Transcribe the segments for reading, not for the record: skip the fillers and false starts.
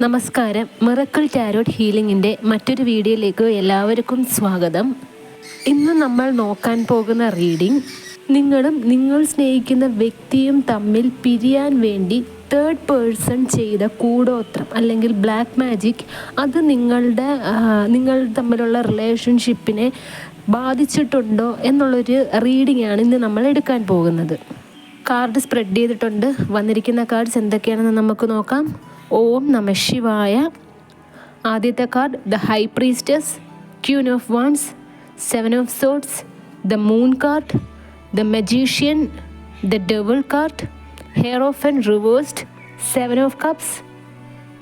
നമസ്കാരം. Miracle tarot ഹീലിംഗിൻ്റെ മറ്റൊരു വീഡിയോയിലേക്ക് എല്ലാവർക്കും സ്വാഗതം. ഇന്ന് നമ്മൾ നോക്കാൻ പോകുന്ന റീഡിംഗ്, നിങ്ങളും നിങ്ങൾ സ്നേഹിക്കുന്ന വ്യക്തിയും തമ്മിൽ പിരിയാൻ വേണ്ടി തേർഡ് പേഴ്സൺ ചെയ്ത കൂടോത്രം അല്ലെങ്കിൽ ബ്ലാക്ക് മാജിക്, അത് നിങ്ങൾ തമ്മിലുള്ള റിലേഷൻഷിപ്പിനെ ബാധിച്ചിട്ടുണ്ടോ എന്നുള്ളൊരു റീഡിംഗ് ആണ് ഇന്ന് നമ്മൾ എടുക്കാൻ പോകുന്നത്. കാർഡ് സ്പ്രെഡ് ചെയ്തിട്ടുണ്ട്. വന്നിരിക്കുന്ന കാർഡ്സ് എന്തൊക്കെയാണെന്ന് നമുക്ക് നോക്കാം. ഓം നമ ശിവായ. ആദ്യത്തെ card the high priestess, queen of wands, 7 of swords, the moon card, the magician, the devil card, hierophant reversed, 7 of cups,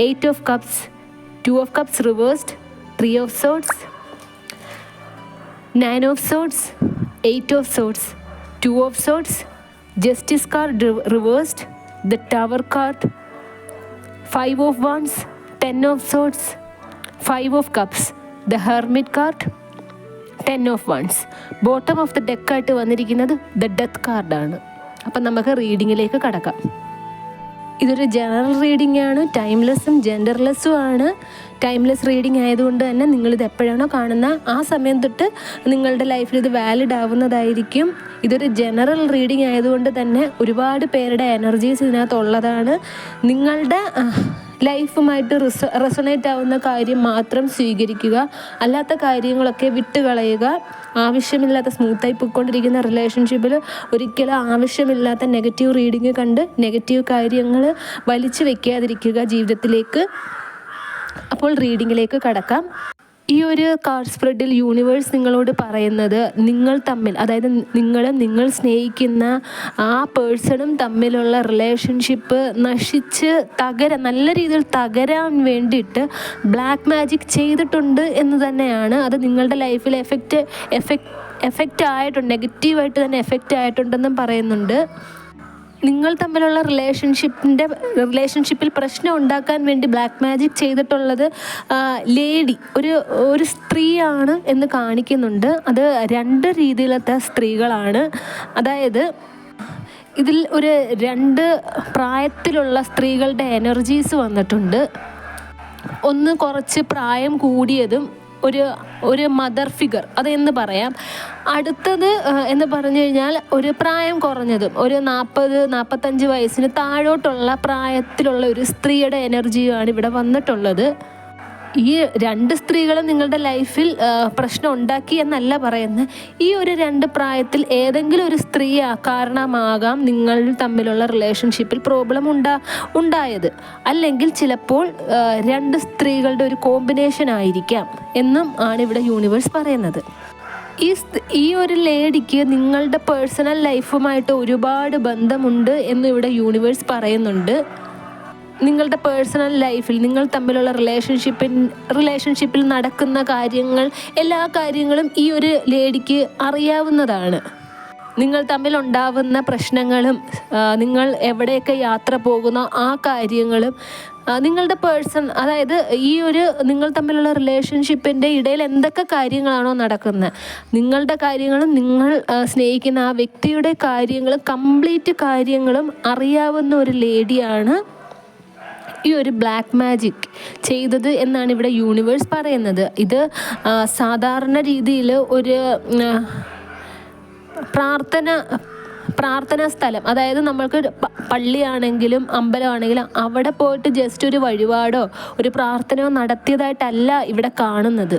8 of cups, 2 of cups reversed, 3 of swords, 9 of swords, 8 of swords, 2 of swords, justice card reversed, the tower card, 5 of wands, 10 of swords, 5 of cups, the hermit card, 10 of wands. Bottom of the ഡെക്കായിട്ട് വന്നിരിക്കുന്നത് the death കാർഡാണ്. അപ്പം നമുക്ക് റീഡിങ്ങിലേക്ക് കടക്കാം. ഇതൊരു general reading ആണ്. ടൈംലെസ്സും ജെൻഡർലെസ്സും ആണ്. Timeless reading ആയതുകൊണ്ട് തന്നെ നിങ്ങളിത് എപ്പോഴാണോ കാണുന്ന ആ സമയം തൊട്ട് നിങ്ങളുടെ ലൈഫിൽ ഇത് വാലിഡ് ആവുന്നതായിരിക്കും. ഇതൊരു ജനറൽ റീഡിംഗ് ആയതുകൊണ്ട് തന്നെ ഒരുപാട് പേരുടെ എനർജീസ് ഇതിനകത്തുള്ളതാണ്. നിങ്ങളുടെ ലൈഫുമായിട്ട് റെസൊണേറ്റ് ആവുന്ന കാര്യം മാത്രം സ്വീകരിക്കുക, അല്ലാത്ത കാര്യങ്ങളൊക്കെ വിട്ടുകളയുക. ആവശ്യമില്ലാത്ത സ്മൂത്തായി പോയിക്കൊണ്ടിരിക്കുന്ന റിലേഷൻഷിപ്പിൽ ഒരിക്കലും ആവശ്യമില്ലാത്ത നെഗറ്റീവ് റീഡിങ് കണ്ട് നെഗറ്റീവ് കാര്യങ്ങൾ വലിച്ചു വെക്കാതിരിക്കുക ജീവിതത്തിലേക്ക്. അപ്പോൾ റീഡിങ്ങിലേക്ക് കടക്കാം. ഈ ഒരു കാർഡ് സ്പ്രെഡിൽ യൂണിവേഴ്സ് നിങ്ങളോട് പറയുന്നത്, നിങ്ങൾ തമ്മിൽ, അതായത് നിങ്ങൾ സ്നേഹിക്കുന്ന ആ പേഴ്സണും തമ്മിലുള്ള റിലേഷൻഷിപ്പ് നശിച്ച് നല്ല രീതിയിൽ തകരാൻ വേണ്ടിയിട്ട് ബ്ലാക്ക് മാജിക് ചെയ്തിട്ടുണ്ട് എന്ന് തന്നെയാണ്. അത് നിങ്ങളുടെ ലൈഫിൽ എഫക്റ്റ് ആയിട്ടുണ്ട്, നെഗറ്റീവായിട്ട് തന്നെ എഫക്റ്റ് ആയിട്ടുണ്ടെന്നും പറയുന്നുണ്ട്. നിങ്ങൾ തമ്മിലുള്ള റിലേഷൻഷിപ്പിൽ പ്രശ്നം ഉണ്ടാക്കാൻ വേണ്ടി ബ്ലാക്ക് മാജിക് ചെയ്തിട്ടുള്ളത് ലേഡി, ഒരു സ്ത്രീയാണ് എന്ന് കാണിക്കുന്നുണ്ട്. അത് 2 രീതിയിലത്തെ സ്ത്രീകളാണ്. അതായത് ഇതിൽ ഒരു 2 പ്രായത്തിലുള്ള സ്ത്രീകളുടെ എനർജീസ് വന്നിട്ടുണ്ട്. ഒന്ന് കുറച്ച് പ്രായം കൂടിയതും ഒരു മദർ ഫിഗർ അതെന്ന് പറയാം. അടുത്തത് എന്ന് പറഞ്ഞു കഴിഞ്ഞാൽ ഒരു പ്രായം കുറഞ്ഞതും ഒരു 40-45 വയസ്സിന് താഴോട്ടുള്ള പ്രായത്തിലുള്ള ഒരു സ്ത്രീയുടെ എനർജിയാണ് ഇവിടെ വന്നിട്ടുള്ളത്. ഈ 2 സ്ത്രീകളും നിങ്ങളുടെ ലൈഫിൽ പ്രശ്നം ഉണ്ടാക്കി എന്നല്ല പറയുന്നത്. ഈ ഒരു 2 പ്രായത്തിൽ ഏതെങ്കിലും ഒരു സ്ത്രീ കാരണമാകാം നിങ്ങൾ തമ്മിലുള്ള റിലേഷൻഷിപ്പിൽ പ്രോബ്ലം ഉണ്ടായത്. അല്ലെങ്കിൽ ചിലപ്പോൾ 2 സ്ത്രീകളുടെ ഒരു കോമ്പിനേഷൻ ആയിരിക്കാം എന്നും ആണ് ഇവിടെ യൂണിവേഴ്സ് പറയുന്നത്. ഈ ഒരു ലേഡിക്ക് നിങ്ങളുടെ പേഴ്സണൽ ലൈഫുമായിട്ട് ഒരുപാട് ബന്ധമുണ്ട് എന്ന് ഇവിടെ യൂണിവേഴ്സ് പറയുന്നുണ്ട്. നിങ്ങളുടെ പേഴ്സണൽ ലൈഫിൽ നിങ്ങൾ തമ്മിലുള്ള റിലേഷൻഷിപ്പിൽ നടക്കുന്ന കാര്യങ്ങൾ, എല്ലാ കാര്യങ്ങളും ഈ ഒരു ലേഡിക്ക് അറിയാവുന്നതാണ്. നിങ്ങൾ തമ്മിൽ ഉണ്ടാവുന്ന പ്രശ്നങ്ങളും നിങ്ങൾ എവിടെയൊക്കെ യാത്ര പോകുന്നോ ആ കാര്യങ്ങളും നിങ്ങളുടെ അതായത് നിങ്ങൾ തമ്മിലുള്ള റിലേഷൻഷിപ്പിൻ്റെ ഇടയിൽ എന്തൊക്കെ കാര്യങ്ങളാണോ നടക്കുന്നത്, നിങ്ങളുടെ കാര്യങ്ങളും നിങ്ങൾ സ്നേഹിക്കുന്ന ആ വ്യക്തിയുടെ കാര്യങ്ങളും കംപ്ലീറ്റ് കാര്യങ്ങളും അറിയാവുന്ന ഒരു ലേഡിയാണ് ഈ ഒരു ബ്ലാക്ക് മാജിക് ചെയ്തത് എന്നാണ് ഇവിടെ യൂണിവേഴ്സ് പറയുന്നത്. ഇത് സാധാരണ രീതിയിൽ ഒരു പ്രാർത്ഥനാ സ്ഥലം, അതായത് നമ്മൾക്ക് പള്ളിയാണെങ്കിലും അമ്പലമാണെങ്കിലും അവിടെ പോയിട്ട് ജസ്റ്റ് ഒരു വഴിപാടോ ഒരു പ്രാർത്ഥനയോ നടത്തിയതായിട്ടല്ല ഇവിടെ കാണുന്നത്.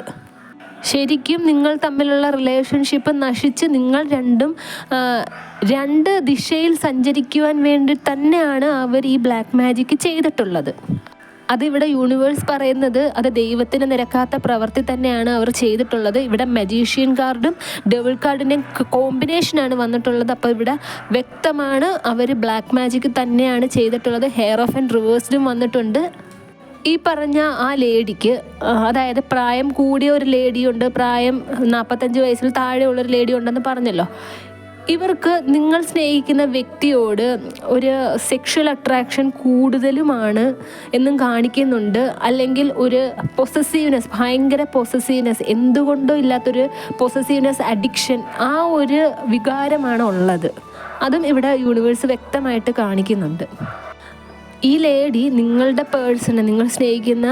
ശരിക്കും നിങ്ങൾ തമ്മിലുള്ള റിലേഷൻഷിപ്പ് നശിച്ച് നിങ്ങൾ 2 ദിശയിൽ സഞ്ചരിക്കുവാൻ വേണ്ടി തന്നെയാണ് അവർ ഈ ബ്ലാക്ക് മാജിക് ചെയ്തിട്ടുള്ളത്. അതിവിടെ യൂണിവേഴ്സ് പറയുന്നത് അത് ദൈവത്തിന് നിരക്കാത്ത പ്രവൃത്തി തന്നെയാണ് അവർ ചെയ്തിട്ടുള്ളത്. ഇവിടെ മജീഷ്യൻ കാർഡും ഡെവിൾ കാർഡിൻ്റെയും കോമ്പിനേഷനാണ് വന്നിട്ടുള്ളത്. അപ്പോൾ ഇവിടെ വ്യക്തമാണ് അവർ ബ്ലാക്ക് മാജിക് തന്നെയാണ് ചെയ്തിട്ടുള്ളത്. ഹെയർ ഓഫ് ആൻഡ് റിവേഴ്സ്ഡും വന്നിട്ടുണ്ട്. ഈ പറഞ്ഞ ആ ലേഡിക്ക്, അതായത് പ്രായം കൂടിയ ഒരു ലേഡിയുണ്ട്, പ്രായം 45 വയസ്സിൽ താഴെയുള്ളൊരു ലേഡി ഉണ്ടെന്ന് പറഞ്ഞല്ലോ. ഇവർക്ക് നിങ്ങൾ സ്നേഹിക്കുന്ന വ്യക്തിയോട് ഒരു സെക്ഷൽ അട്രാക്ഷൻ കൂടുതലുമാണ് എന്നും കാണിക്കുന്നുണ്ട്. അല്ലെങ്കിൽ ഒരു പൊസസീവ്നെസ്, ഭയങ്കര പൊസസീവ്നെസ്, എന്തുകൊണ്ടോ ഇല്ലാത്തൊരു പൊസസീവ്നെസ്, അഡിക്ഷൻ, ആ ഒരു വികാരമാണ് ഉള്ളത്. അതും ഇവിടെ യൂണിവേഴ്സ് വ്യക്തമായിട്ട് കാണിക്കുന്നുണ്ട്. ഈ ലേഡി നിങ്ങളുടെ പേഴ്സണെ, നിങ്ങൾ സ്നേഹിക്കുന്ന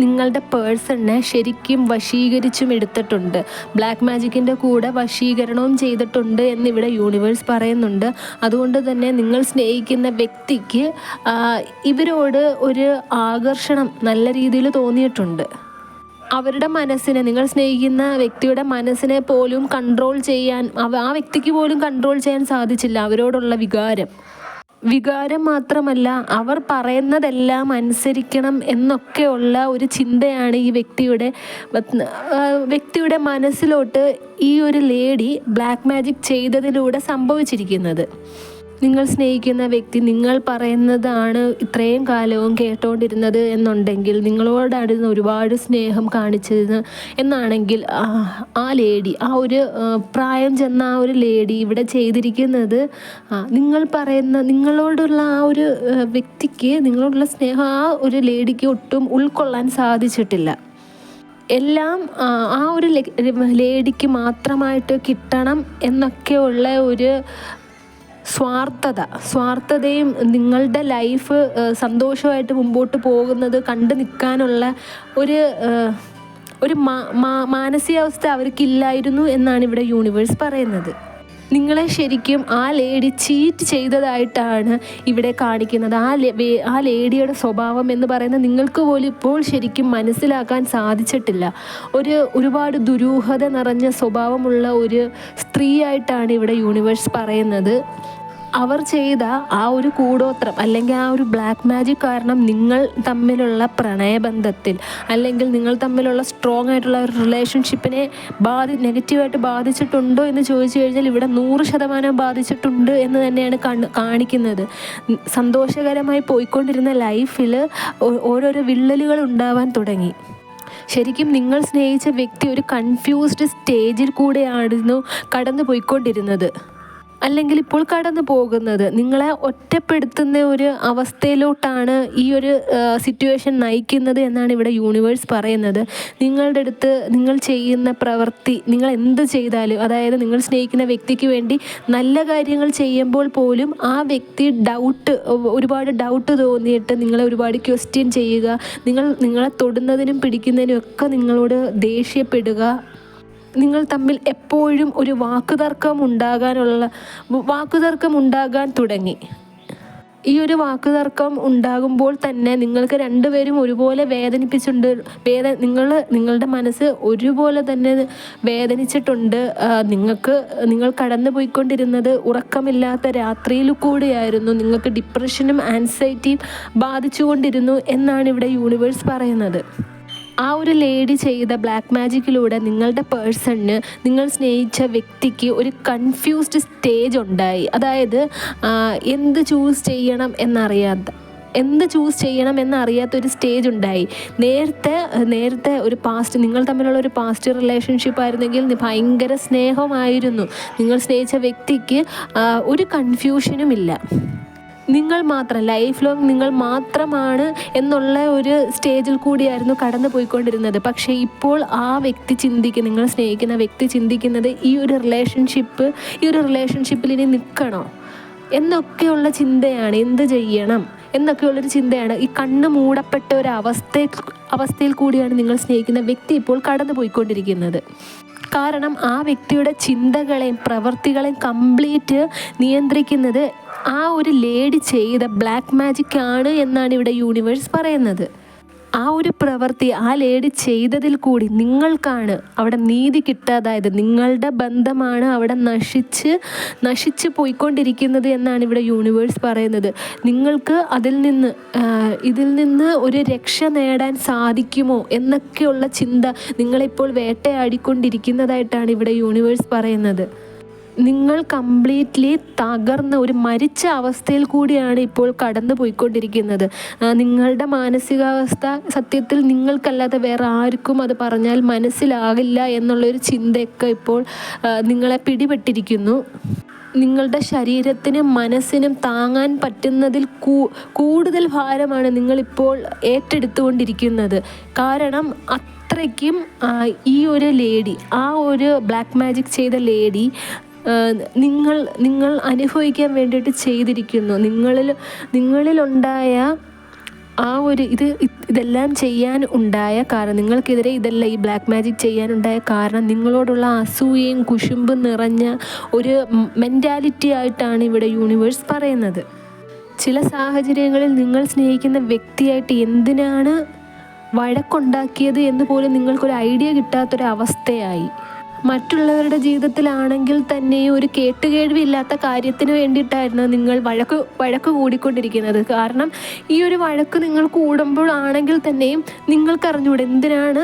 നിങ്ങളുടെ പേഴ്സണിനെ ശരിക്കും വശീകരിച്ചും എടുത്തിട്ടുണ്ട്. ബ്ലാക്ക് മാജിക്കിൻ്റെ കൂടെ വശീകരണവും ചെയ്തിട്ടുണ്ട് എന്നിവിടെ യൂണിവേഴ്സ് പറയുന്നുണ്ട്. അതുകൊണ്ട് തന്നെ നിങ്ങൾ സ്നേഹിക്കുന്ന വ്യക്തിക്ക് ഇവരോട് ഒരു ആകർഷണം നല്ല രീതിയിൽ തോന്നിയിട്ടുണ്ട്. അവരുടെ മനസ്സിനെ, നിങ്ങൾ സ്നേഹിക്കുന്ന വ്യക്തിയുടെ മനസ്സിനെ പോലും കൺട്രോൾ ചെയ്യാൻ, ആ വ്യക്തിക്ക് പോലും കൺട്രോൾ ചെയ്യാൻ സാധിച്ചില്ല അവരോടുള്ള വികാരം മാത്രമല്ല, അവർ പറയുന്നതെല്ലാം അനുസരിക്കണം എന്നൊക്കെയുള്ള ഒരു ചിന്തയാണ് ഈ വ്യക്തിയുടെ മനസ്സിലോട്ട് ഈ ഒരു ലേഡി ബ്ലാക്ക് മാജിക് ചെയ്തതിലൂടെ സംഭവിച്ചിരിക്കുന്നത്. നിങ്ങൾ സ്നേഹിക്കുന്ന വ്യക്തി നിങ്ങൾ പറയുന്നതാണ് ഇത്രയും കാലവും കേട്ടോണ്ടിരുന്നത് എന്നുണ്ടെങ്കിൽ, നിങ്ങളോടായിരുന്നു ഒരുപാട് സ്നേഹം കാണിച്ചത് എന്നാണെങ്കിൽ, ആ ലേഡി, ആ ഒരു പ്രായം ചെന്ന ആ ഒരു ലേഡി ഇവിടെ ചെയ്തിരിക്കുന്നത്, നിങ്ങളോടുള്ള ആ ഒരു വ്യക്തിക്ക് നിങ്ങളോടുള്ള സ്നേഹം ആ ഒരു ലേഡിക്ക് ഒട്ടും ഉൾക്കൊള്ളാൻ സാധിച്ചിട്ടില്ല. എല്ലാം ആ ഒരു ലേഡിക്ക് മാത്രമായിട്ട് കിട്ടണം എന്നൊക്കെയുള്ള ഒരു സ്വാർത്ഥതയും നിങ്ങളുടെ ലൈഫ് സന്തോഷമായിട്ട് മുമ്പോട്ട് പോകുന്നത് കണ്ടു നിൽക്കാനുള്ള ഒരു മാനസികാവസ്ഥ അവർക്കില്ലായിരുന്നു എന്നാണ് ഇവിടെ യൂണിവേഴ്സ് പറയുന്നത്. നിങ്ങളെ ശരിക്കും ആ ലേഡി ചീറ്റ് ചെയ്തതായിട്ടാണ് ഇവിടെ കാണിക്കുന്നത്. ആ ലേഡിയുടെ സ്വഭാവം എന്ന് പറയുന്നത് നിങ്ങൾക്ക് പോലും ഇപ്പോൾ ശരിക്കും മനസ്സിലാക്കാൻ സാധിച്ചിട്ടില്ല. ഒരുപാട് ദുരൂഹത നിറഞ്ഞ സ്വഭാവമുള്ള ഒരു സ്ത്രീയായിട്ടാണ് ഇവിടെ യൂണിവേഴ്സ് പറയുന്നത്. അവർ ചെയ്ത ആ ഒരു കൂടോത്രം അല്ലെങ്കിൽ ആ ഒരു ബ്ലാക്ക് മാജിക് കാരണം നിങ്ങൾ തമ്മിലുള്ള പ്രണയബന്ധത്തിൽ അല്ലെങ്കിൽ നിങ്ങൾ തമ്മിലുള്ള സ്ട്രോങ് ആയിട്ടുള്ള ഒരു റിലേഷൻഷിപ്പിനെ നെഗറ്റീവായിട്ട് ബാധിച്ചിട്ടുണ്ടോ എന്ന് ചോദിച്ചു കഴിഞ്ഞാൽ ഇവിടെ 100% ബാധിച്ചിട്ടുണ്ട് എന്ന് തന്നെയാണ് കാണിക്കുന്നത്. സന്തോഷകരമായി പോയിക്കൊണ്ടിരുന്ന ലൈഫിൽ ഓരോരോ വിള്ളലുകൾ ഉണ്ടാവാൻ തുടങ്ങി. ശരിക്കും നിങ്ങൾ സ്നേഹിച്ച വ്യക്തി ഒരു കൺഫ്യൂസ്ഡ് സ്റ്റേജിൽ കൂടെയായിരുന്നു കടന്നു പോയിക്കൊണ്ടിരുന്നത്, അല്ലെങ്കിൽ ഇപ്പോൾ കടന്നു പോകുന്നത്. നിങ്ങളെ ഒറ്റപ്പെടുത്തുന്ന ഒരു അവസ്ഥയിലോട്ടാണ് ഈ ഒരു സിറ്റുവേഷൻ നയിക്കുന്നത് എന്നാണ് ഇവിടെ യൂണിവേഴ്സ് പറയുന്നത്. നിങ്ങളുടെ അടുത്ത് നിങ്ങൾ ചെയ്യുന്ന പ്രവൃത്തി, നിങ്ങൾ എന്ത് ചെയ്താലും, അതായത് നിങ്ങൾ സ്നേഹിക്കുന്ന വ്യക്തിക്ക് വേണ്ടി നല്ല കാര്യങ്ങൾ ചെയ്യുമ്പോൾ പോലും ആ വ്യക്തി ഒരുപാട് ഡൗട്ട് തോന്നിയിട്ട് നിങ്ങളെ ഒരുപാട് ക്വസ്റ്റ്യൻ ചെയ്യുക, നിങ്ങളെ തൊടുന്നതിനും പിടിക്കുന്നതിനും ഒക്കെ നിങ്ങളോട് ദേഷ്യപ്പെടുക, നിങ്ങൾ തമ്മിൽ എപ്പോഴും ഒരു വാക്കുതർക്കം ഉണ്ടാകാൻ തുടങ്ങി. ഈ ഒരു വാക്കുതർക്കം ഉണ്ടാകുമ്പോൾ തന്നെ നിങ്ങൾക്ക് രണ്ടുപേരും ഒരുപോലെ വേദനിപ്പിച്ചിട്ടുണ്ട്. നിങ്ങളുടെ മനസ്സ് ഒരുപോലെ തന്നെ വേദനിച്ചിട്ടുണ്ട്. നിങ്ങൾ കടന്നു പോയിക്കൊണ്ടിരുന്നത് ഉറക്കമില്ലാത്ത രാത്രിയിൽ കൂടിയായിരുന്നു. നിങ്ങൾക്ക് ഡിപ്രഷനും ആൻസൈറ്റിയും ബാധിച്ചുകൊണ്ടിരുന്നു എന്നാണ് ഇവിടെ യൂണിവേഴ്സ് പറയുന്നത്. ആ ഒരു ലേഡി ചെയ്ത ബ്ലാക്ക് മാജിക്കിലൂടെ നിങ്ങളുടെ പേഴ്സണിന്, നിങ്ങൾ സ്നേഹിച്ച വ്യക്തിക്ക് ഒരു കൺഫ്യൂസ്ഡ് സ്റ്റേജ് ഉണ്ടായി. അതായത് എന്ത് ചൂസ് ചെയ്യണം എന്നറിയാത്തൊരു സ്റ്റേജ് ഉണ്ടായി. നേരത്തെ ഒരു നിങ്ങൾ തമ്മിലുള്ള ഒരു പാസ്റ്റ് റിലേഷൻഷിപ്പ് ആയിരുന്നെങ്കിൽ ഭയങ്കര സ്നേഹമായിരുന്നു. നിങ്ങൾ സ്നേഹിച്ച വ്യക്തിക്ക് ഒരു കൺഫ്യൂഷനും ഇല്ല. നിങ്ങൾ മാത്രം, ലൈഫ് ലോങ് നിങ്ങൾ മാത്രമാണ് എന്നുള്ള ഒരു സ്റ്റേജിൽ കൂടിയായിരുന്നു കടന്നു പോയിക്കൊണ്ടിരുന്നത്. പക്ഷേ ഇപ്പോൾ ആ വ്യക്തി നിങ്ങൾ സ്നേഹിക്കുന്ന വ്യക്തി ചിന്തിക്കുന്നത് ഈ ഒരു റിലേഷൻഷിപ്പിൽ ഇനി നിൽക്കണോ എന്നൊക്കെയുള്ള ചിന്തയാണ്. എന്ത് ചെയ്യണം എന്നൊക്കെയുള്ളൊരു ചിന്തയാണ്. ഈ കണ്ണ് മൂടപ്പെട്ട ഒരു അവസ്ഥയിൽ കൂടിയാണ് നിങ്ങൾ സ്നേഹിക്കുന്ന വ്യക്തി ഇപ്പോൾ കടന്നു പോയിക്കൊണ്ടിരിക്കുന്നത്. കാരണം ആ വ്യക്തിയുടെ ചിന്തകളെയും പ്രവൃത്തികളെയും കംപ്ലീറ്റ് നിയന്ത്രിക്കുന്നത് ആ ഒരു ലേഡി ചെയ്ത ബ്ലാക്ക് മാജിക് ആണ് എന്നാണ് ഇവിടെ യൂണിവേഴ്സ് പറയുന്നത്. ആ ഒരു പ്രവൃത്തി ആ ലേഡി ചെയ്തതിൽ കൂടി നിങ്ങൾക്കാണ് അവിടെ നീതി കിട്ടാതായത്. നിങ്ങളുടെ ബന്ധമാണ് അവിടെ നശിച്ച് പോയിക്കൊണ്ടിരിക്കുന്നത് എന്നാണ് ഇവിടെ യൂണിവേഴ്സ് പറയുന്നത്. നിങ്ങൾക്ക് ഇതിൽ നിന്ന് ഒരു രക്ഷ നേടാൻ സാധിക്കുമോ എന്നൊക്കെയുള്ള ചിന്ത നിങ്ങളിപ്പോൾ വേട്ടയാടിക്കൊണ്ടിരിക്കുന്നതായിട്ടാണ് ഇവിടെ യൂണിവേഴ്സ് പറയുന്നത്. നിങ്ങൾ കംപ്ലീറ്റ്ലി തകർന്ന ഒരു മരിച്ച അവസ്ഥയിൽ കൂടിയാണ് ഇപ്പോൾ കടന്നു പോയിക്കൊണ്ടിരിക്കുന്നത്. നിങ്ങളുടെ മാനസികാവസ്ഥ സത്യത്തിൽ നിങ്ങൾക്കല്ലാതെ വേറെ ആർക്കും അത് പറഞ്ഞാൽ മനസ്സിലാകില്ല എന്നുള്ളൊരു ചിന്തയൊക്കെ ഇപ്പോൾ നിങ്ങളെ പിടിപെട്ടിരിക്കുന്നു. നിങ്ങളുടെ ശരീരത്തിനും മനസ്സിനും താങ്ങാൻ പറ്റുന്നതിൽ കൂടുതൽ ഭാരമാണ് നിങ്ങളിപ്പോൾ ഏറ്റെടുത്തുകൊണ്ടിരിക്കുന്നത്. കാരണം അത്രയ്ക്കും ഈ ഒരു ലേഡി, ആ ഒരു ബ്ലാക്ക് മാജിക് ചെയ്ത ലേഡി നിങ്ങൾ അനുഭവിക്കാൻ വേണ്ടിയിട്ട് ചെയ്തിരിക്കുന്നു. നിങ്ങളിലുണ്ടായ ആ ഒരു ഇതെല്ലാം ചെയ്യാൻ ഉണ്ടായ കാരണം, നിങ്ങൾക്കെതിരെ ഇതെല്ലാം ഈ ബ്ലാക്ക് മാജിക് ചെയ്യാനുണ്ടായ കാരണം നിങ്ങളോടുള്ള അസൂയയും കുശുമ്പും നിറഞ്ഞ ഒരു മെൻറ്റാലിറ്റി ആയിട്ടാണ് ഇവിടെ യൂണിവേഴ്സ് പറയുന്നത്. ചില സാഹചര്യങ്ങളിൽ നിങ്ങൾ സ്നേഹിക്കുന്ന വ്യക്തിയായിട്ട് എന്തിനാണ് വഴക്കുണ്ടാക്കിയത് എന്ന് പോലും നിങ്ങൾക്കൊരു ഐഡിയ കിട്ടാത്തൊരവസ്ഥയായി. മറ്റുള്ളവരുടെ ജീവിതത്തിലാണെങ്കിൽ തന്നെ ഒരു കേട്ടുകേഴ്വിയില്ലാത്ത കാര്യത്തിന് വേണ്ടിയിട്ടായിരുന്നു നിങ്ങൾ വഴക്ക് കൂടിക്കൊണ്ടിരിക്കുന്നത്. കാരണം ഈ ഒരു വഴക്ക് നിങ്ങൾ കൂടുമ്പോഴാണെങ്കിൽ തന്നെയും നിങ്ങൾക്കറിഞ്ഞൂടെ എന്തിനാണ്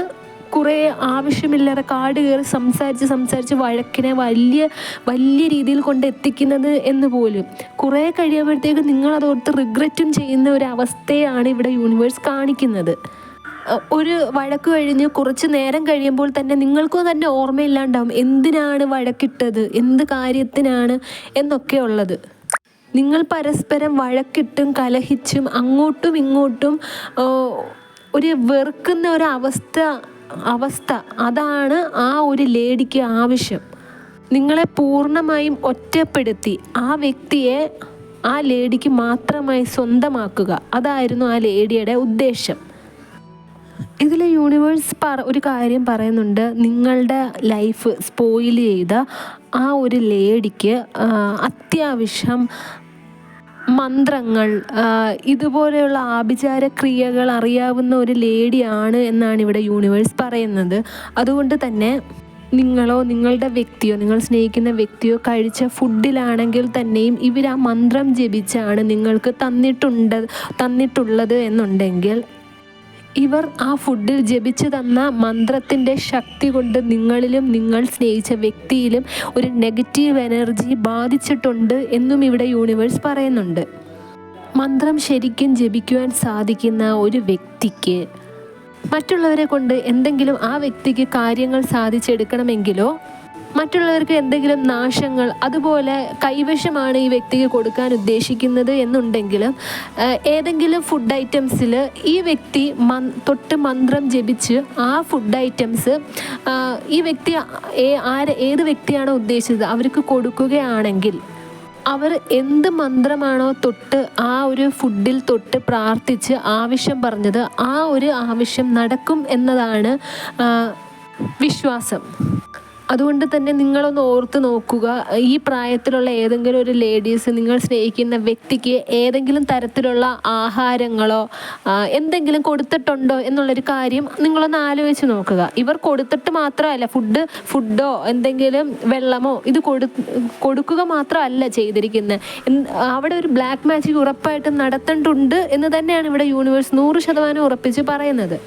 കുറേ ആവശ്യമില്ലാതെ കാട് കയറി സംസാരിച്ച് വഴക്കിനെ വലിയ രീതിയിൽ കൊണ്ടെത്തിക്കുന്നത് എന്ന് പോലും. കുറേ കഴിയുമ്പോഴത്തേക്ക് നിങ്ങളതോർത്ത് റിഗ്രറ്റും ചെയ്യുന്ന ഒരു അവസ്ഥയാണ് ഇവിടെ യൂണിവേഴ്സ് കാണിക്കുന്നത്. ഒരു വഴക്ക് കഴിഞ്ഞ് കുറച്ച് നേരം കഴിയുമ്പോൾ തന്നെ നിങ്ങൾക്കും തന്നെ ഓർമ്മയില്ലാണ്ടാവും എന്തിനാണ് വഴക്കിട്ടത്, എന്ത് കാര്യത്തിനാണ് എന്നൊക്കെ ഉള്ളത്. നിങ്ങൾ പരസ്പരം വഴക്കിട്ടും കലഹിച്ചും അങ്ങോട്ടും ഇങ്ങോട്ടും ഒരു വെറുക്കുന്ന ഒരു അവസ്ഥ അതാണ് ആ ഒരു ലേഡിക്ക് ആവശ്യം. നിങ്ങളെ പൂർണ്ണമായും ഒറ്റപ്പെടുത്തി ആ വ്യക്തിയെ ആ ലേഡിക്ക് മാത്രമായി സ്വന്തമാക്കുക, അതായിരുന്നു ആ ലേഡിയുടെ ഉദ്ദേശം. ഇതിൽ യൂണിവേഴ്സ് ഒരു കാര്യം പറയുന്നുണ്ട്. നിങ്ങളുടെ ലൈഫ് സ്പോയിൽ ചെയ്ത ആ ഒരു ലേഡിക്ക് അത്യാവശ്യം മന്ത്രങ്ങൾ, ഇതുപോലെയുള്ള ആഭിചാര ക്രിയകൾ അറിയാവുന്ന ഒരു ലേഡിയാണ് എന്നാണ് ഇവിടെ യൂണിവേഴ്സ് പറയുന്നത്. അതുകൊണ്ട് തന്നെ നിങ്ങളോ നിങ്ങളുടെ വ്യക്തിയോ നിങ്ങൾ സ്നേഹിക്കുന്ന വ്യക്തിയോ കഴിച്ച ഫുഡിലാണെങ്കിൽ തന്നെയും ഇവർ ആ മന്ത്രം ജപിച്ചാണ് നിങ്ങൾക്ക് തന്നിട്ടുള്ളത് എന്നുണ്ടെങ്കിൽ ഇവർ ആ ഫുഡിൽ ജപിച്ചു തന്ന മന്ത്രത്തിൻ്റെ ശക്തി കൊണ്ട് നിങ്ങളിലും നിങ്ങൾ സ്നേഹിച്ച വ്യക്തിയിലും ഒരു നെഗറ്റീവ് എനർജി ബാധിച്ചിട്ടുണ്ട് എന്നും ഇവിടെ യൂണിവേഴ്സ് പറയുന്നുണ്ട്. മന്ത്രം ശരിക്കും ജപിക്കുവാൻ സാധിക്കുന്ന ഒരു വ്യക്തിക്ക് മറ്റുള്ളവരെ കൊണ്ട് എന്തെങ്കിലും ആ വ്യക്തിക്ക് കാര്യങ്ങൾ സാധിച്ചെടുക്കണമെങ്കിലോ മറ്റുള്ളവർക്ക് എന്തെങ്കിലും നാശങ്ങൾ അതുപോലെ കൈവശമാണ് ഈ വ്യക്തിക്ക് കൊടുക്കാൻ ഉദ്ദേശിക്കുന്നത് എന്നുണ്ടെങ്കിലും ഏതെങ്കിലും ഫുഡ് ഐറ്റംസിൽ ഈ വ്യക്തി തൊട്ട് മന്ത്രം ജപിച്ച് ആ ഫുഡ് ഐറ്റംസ് ഈ വ്യക്തി ഏത് വ്യക്തിയാണോ ഉദ്ദേശിച്ചത് അവർക്ക് കൊടുക്കുകയാണെങ്കിൽ അവർ എന്ത് മന്ത്രമാണോ തൊട്ട് ആ ഒരു ഫുഡിൽ തൊട്ട് പ്രാർത്ഥിച്ച് ആവശ്യം പറഞ്ഞത് ആ ഒരു ആവശ്യം നടക്കും എന്നതാണ് വിശ്വാസം. അതുകൊണ്ട് തന്നെ നിങ്ങളൊന്ന് ഓർത്ത് നോക്കുക, ഈ പ്രായത്തിലുള്ള ഏതെങ്കിലും ഒരു ലേഡീസ് നിങ്ങൾ സ്നേഹിക്കുന്ന വ്യക്തിക്ക് ഏതെങ്കിലും തരത്തിലുള്ള ആഹാരങ്ങളോ എന്തെങ്കിലും കൊടുത്തിട്ടുണ്ടോ എന്നുള്ളൊരു കാര്യം നിങ്ങളൊന്ന് ആലോചിച്ച് നോക്കുക. ഇവർ കൊടുത്തിട്ട് മാത്രമല്ല, ഫുഡോ എന്തെങ്കിലും വെള്ളമോ ഇത് കൊടുക്കുക മാത്രമല്ല ചെയ്തിരിക്കുന്നത്. അവിടെ ഒരു ബ്ലാക്ക് മാജിക് ഉറപ്പായിട്ടും നടത്തേണ്ടതുണ്ട് എന്ന് തന്നെയാണ് ഇവിടെ യൂണിവേഴ്സ് 100% ഉറപ്പിച്ച് പറയുന്നത്.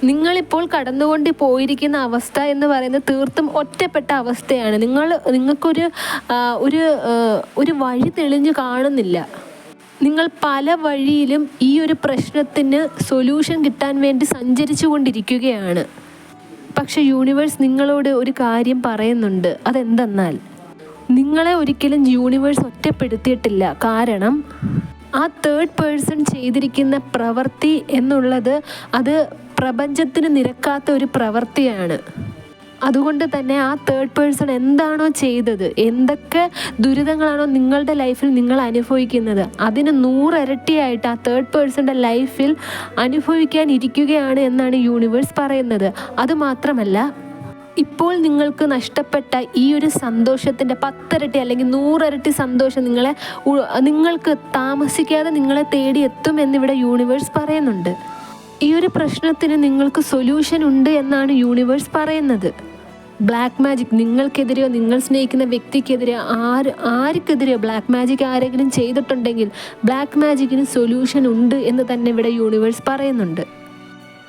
നിങ്ങളിപ്പോൾ കടന്നുകൊണ്ട് പോയിരിക്കുന്ന അവസ്ഥ എന്ന് പറയുന്നത് തീർത്തും ഒറ്റപ്പെട്ട അവസ്ഥയാണ്. നിങ്ങൾക്കൊരു ഒരു വഴി തെളിഞ്ഞു കാണുന്നില്ല. നിങ്ങൾ പല വഴിയിലും ഈ ഒരു പ്രശ്നത്തിന് സൊല്യൂഷൻ കിട്ടാൻ വേണ്ടി സഞ്ചരിച്ചു കൊണ്ടിരിക്കുകയാണ്. പക്ഷെ യൂണിവേഴ്സ് നിങ്ങളോട് ഒരു കാര്യം പറയുന്നുണ്ട്. അതെന്തെന്നാൽ നിങ്ങളെ ഒരിക്കലും യൂണിവേഴ്സ് ഒറ്റപ്പെടുത്തിയിട്ടില്ല. കാരണം ആ തേർഡ് പേഴ്സൺ ചെയ്തിരിക്കുന്ന പ്രവൃത്തി എന്നുള്ളത് അത് പ്രപഞ്ചത്തിന് നിരക്കാത്ത ഒരു പ്രവൃത്തിയാണ്. അതുകൊണ്ട് തന്നെ ആ തേർഡ് പേഴ്സൺ എന്താണോ ചെയ്തത്, എന്തൊക്കെ ദുരിതങ്ങളാണോ നിങ്ങളുടെ ലൈഫിൽ നിങ്ങൾ അനുഭവിക്കുന്നത്, അതിന് 100 ഇരട്ടിയായിട്ട് ആ തേർഡ് പേഴ്സൻ്റെ ലൈഫിൽ അനുഭവിക്കാൻ ഇരിക്കുകയാണ് എന്നാണ് യൂണിവേഴ്സ് പറയുന്നത്. അതുമാത്രമല്ല, ഇപ്പോൾ നിങ്ങൾക്ക് നഷ്ടപ്പെട്ട ഈ ഒരു സന്തോഷത്തിൻ്റെ 10 ഇരട്ടി അല്ലെങ്കിൽ 100 ഇരട്ടി സന്തോഷം നിങ്ങൾക്ക് താമസിക്കാതെ നിങ്ങളെ തേടി എത്തും എന്നിവിടെ യൂണിവേഴ്സ് പറയുന്നുണ്ട്. ഈ ഒരു പ്രശ്നത്തിന് നിങ്ങൾക്ക് സൊല്യൂഷൻ ഉണ്ട് എന്നാണ് യൂണിവേഴ്സ് പറയുന്നത്. ബ്ലാക്ക് മാജിക് നിങ്ങൾക്കെതിരെയോ നിങ്ങൾ സ്നേഹിക്കുന്ന വ്യക്തിക്കെതിരെയോ ആർക്കെതിരെയോ ബ്ലാക്ക് മാജിക് ആരെങ്കിലും ചെയ്തിട്ടുണ്ടെങ്കിൽ ബ്ലാക്ക് മാജിക്കിന് സൊല്യൂഷൻ ഉണ്ട് എന്ന് തന്നെ ഇവിടെ യൂണിവേഴ്സ് പറയുന്നുണ്ട്.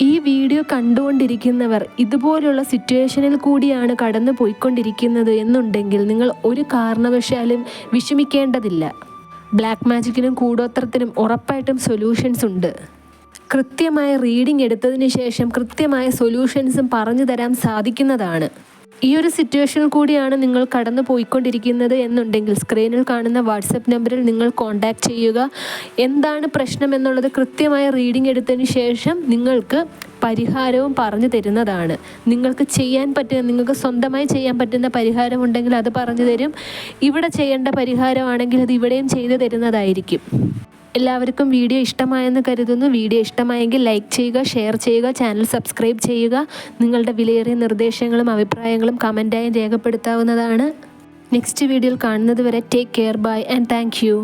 ഈ വീഡിയോ കണ്ടുകൊണ്ടിരിക്കുന്നവർ ഇതുപോലുള്ള സിറ്റുവേഷനിൽ കൂടിയാണ് കടന്നു പോയിക്കൊണ്ടിരിക്കുന്നത് എന്നുണ്ടെങ്കിൽ നിങ്ങൾ ഒരു കാരണവശാലും വിഷമിക്കേണ്ടതില്ല. ബ്ലാക്ക് മാജിക്കിനും കൂടോത്രത്തിനും ഉറപ്പായിട്ടും സൊല്യൂഷൻസ് ഉണ്ട്. കൃത്യമായ റീഡിംഗ് എടുത്തതിന് ശേഷം കൃത്യമായ സൊല്യൂഷൻസും പറഞ്ഞു തരാൻ സാധിക്കുന്നതാണ്. ഈ ഒരു സിറ്റുവേഷനിൽ കൂടിയാണ് നിങ്ങൾ കടന്നു പോയിക്കൊണ്ടിരിക്കുന്നത് എന്നുണ്ടെങ്കിൽ സ്ക്രീനിൽ കാണുന്ന വാട്സപ്പ് നമ്പറിൽ നിങ്ങൾ കോൺടാക്റ്റ് ചെയ്യുക. എന്താണ് പ്രശ്നം എന്നുള്ളത് കൃത്യമായ റീഡിംഗ് എടുത്തതിന് ശേഷം നിങ്ങൾക്ക് പരിഹാരവും പറഞ്ഞു തരുന്നതാണ്. നിങ്ങൾക്ക് സ്വന്തമായി ചെയ്യാൻ പറ്റുന്ന പരിഹാരം ഉണ്ടെങ്കിൽ അത് പറഞ്ഞു തരും. ഇവിടെ ചെയ്യേണ്ട പരിഹാരമാണെങ്കിൽ അത് ഇവിടെയും ചെയ്തു തരുന്നതായിരിക്കും. എല്ലാവർക്കും വീഡിയോ ഇഷ്ടമായെന്ന് കരുതുന്നു. വീഡിയോ ഇഷ്ടമായെങ്കിൽ ലൈക്ക് ചെയ്യുക, ഷെയർ ചെയ്യുക, ചാനൽ സബ്സ്ക്രൈബ് ചെയ്യുക. നിങ്ങളുടെ വിലയേറിയ നിർദ്ദേശങ്ങളും അഭിപ്രായങ്ങളും കമൻറ്റായി രേഖപ്പെടുത്താവുന്നതാണ്. നെക്സ്റ്റ് വീഡിയോയിൽ കാണുന്നത് വരെ take care, bye and thank U.